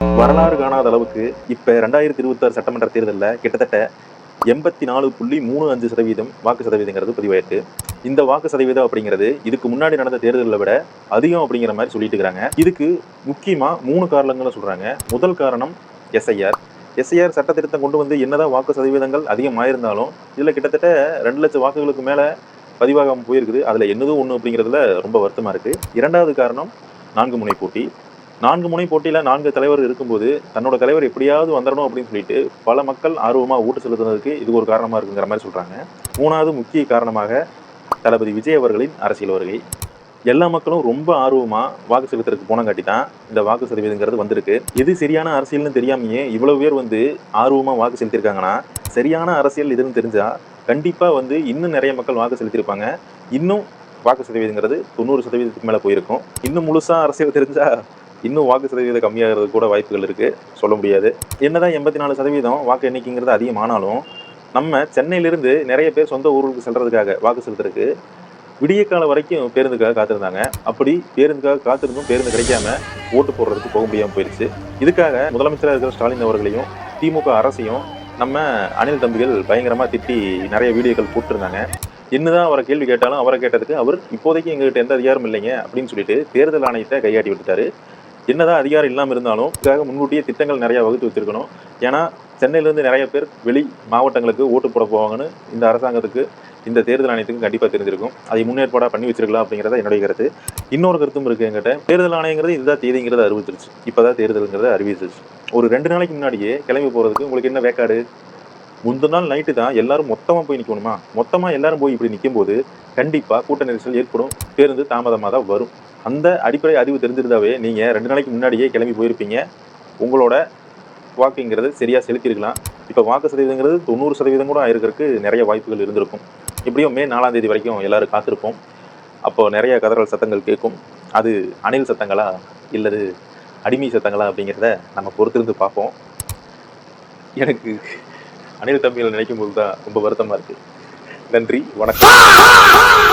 வரலாறு காணாத அளவுக்கு இப்ப 2026 சட்டமன்ற தேர்தலில் கிட்டத்தட்ட 84.35% வாக்கு சதவீதங்கிறது பதிவாயிருக்கு. இந்த வாக்கு சதவீதம் அப்படிங்கிறது இதுக்கு முன்னாடி நடந்த தேர்தலை விட அதிகம் அப்படிங்கிற மாதிரி சொல்லிட்டு இருக்காங்க. இதுக்கு முக்கியமா 3 காரணங்களை சொல்றாங்க. முதல் காரணம் எஸ்ஐஆர் சட்ட திருத்தம் கொண்டு வந்து என்னதான் வாக்கு சதவீதங்கள் அதிகமாயிருந்தாலும் இதுல கிட்டத்தட்ட 2 லட்சம் வாக்குகளுக்கு மேல பதிவாகாம போயிருக்குது. அதுல என்னதும் ஒண்ணு அப்படிங்கிறதுல ரொம்ப வருத்தமா இருக்கு. இரண்டாவது காரணம் 4 முனை போட்டி. 4 முனை போட்டியில 4 தலைவர் இருக்கும்போது தன்னோட தலைவர் எப்படியாவது வந்துடணும் அப்படின்னு சொல்லிட்டு பல மக்கள் ஆர்வமா ஓட்டு செலுத்துறதுக்கு இது ஒரு காரணமா இருக்குங்கிற மாதிரி சொல்றாங்க. 3வது முக்கிய காரணமாக தளபதி விஜய் அவர்களின் அரசியல் வருகை. எல்லா மக்களும் ரொம்ப ஆர்வமா வாக்கு செலுத்துறதுக்கு போனங்காட்டி தான் இந்த வாக்கு சதவீதங்கிறது வந்திருக்கு. எது சரியான அரசியல்னு தெரியாமையே இவ்வளவு பேர் ஆர்வமா வாக்கு செலுத்திருக்காங்கன்னா சரியான அரசியல் இதுன்னு தெரிஞ்சா கண்டிப்பா இன்னும் நிறைய மக்கள் வாக்கு செலுத்திருப்பாங்க. இன்னும் வாக்கு சதவீதங்கிறது 90% மேல போயிருக்கும். இன்னும் முழுசா அரசியல் தெரிஞ்சா இன்னும் வாக்கு சதவீதம் கம்மியாகிறது கூட வாய்ப்புகள் இருக்கு, சொல்ல முடியாது. என்னதான் 84% வாக்கு எண்ணிக்கைங்கிறது அதிகமானாலும் நம்ம சென்னையிலிருந்து நிறைய பேர் சொந்த ஊருக்கு செல்றதுக்காக வாக்கு செலுத்துறதுக்கு விடிய கால வரைக்கும் பேருந்துக்காக காத்திருந்தாங்க. அப்படி பேருந்துக்காக காத்திருந்தும் பேருந்து கிடைக்காம ஓட்டு போடுறதுக்கு போக முடியாம போயிடுச்சு. இதுக்காக முதலமைச்சராக இருக்கிற ஸ்டாலின் அவர்களையும் திமுக அரசையும் நம்ம அனில் தம்பிகள் பயங்கரமா திட்டி நிறைய வீடியோக்கள் போட்டிருந்தாங்க. என்னதான் அவரை கேள்வி கேட்டாலும் அவரை கேட்டதுக்கு அவர் இப்போதைக்கு எங்ககிட்ட எந்த அதிகாரம் இல்லைங்க அப்படின்னு சொல்லிட்டு தேர்தல் ஆணையத்தை கையாட்டி விட்டுட்டாரு. என்னதான் அதிகாரம் இல்லாமல் இருந்தாலும் இதுக்காக முன்கூட்டியே திட்டங்கள் நிறைய வகுத்து வச்சிருக்கணும். ஏன்னா சென்னையிலேருந்து நிறைய பேர் வெளி மாவட்டங்களுக்கு ஓட்டு போட போவாங்கன்னு இந்த அரசாங்கத்துக்கு இந்த தேர்தல் ஆணையத்துக்கு கண்டிப்பாக தெரிஞ்சிருக்கும். அதை முன்னேற்பாடாக பண்ணி வச்சிருக்கலாம் அப்படிங்கிறத என்னுடைய கருத்து. இன்னொரு கருத்தும் இருக்கு என்கிட்ட. தேர்தல் ஆணையங்கிறது இதுதான் தேதிங்கிறத அறிவிச்சிருச்சு. இப்போதான் தேர்தலுங்கிறத அறிவிச்சிருச்சு. ஒரு 2 நாளைக்கு முன்னாடியே கிளம்பி போகிறதுக்கு உங்களுக்கு என்ன வேக்காடு? முந்தின நாள் நைட்டு தான் எல்லாரும் மொத்தமாக போய் நிற்கணுமா? மொத்தமாக எல்லாரும் போய் இப்படி நிற்கும் போது கண்டிப்பாக கூட்ட நெரிசல் ஏற்படும். பேருந்து தாமதமாக தான் வரும். அந்த அடிப்படை அறிவு தெரிஞ்சிருந்தாவே நீங்கள் 2 நாளைக்கு முன்னாடியே கிளம்பி போயிருப்பீங்க. உங்களோட வாக்குங்கிறது சரியாக செலுத்திருக்கலாம். இப்போ வாக்கு சதவீதங்கிறது 90% கூட ஆயிருக்கிறதுக்கு நிறைய வாய்ப்புகள் இருந்திருக்கும். இப்படியும் மே 4ஆம் தேதி வரைக்கும் எல்லாரும் காத்திருப்போம். அப்போ நிறைய கதறல் சத்தங்கள் கேட்கும். அது அணில் சத்தங்களா இல்லது அடிமை சத்தங்களா அப்படிங்கிறத நம்ம பொறுத்திருந்து பார்ப்போம். எனக்கு அனில் தம்பிகளை நினைக்கும் போது தான் ரொம்ப வருத்தமாக இருக்குது. நன்றி, வணக்கம்.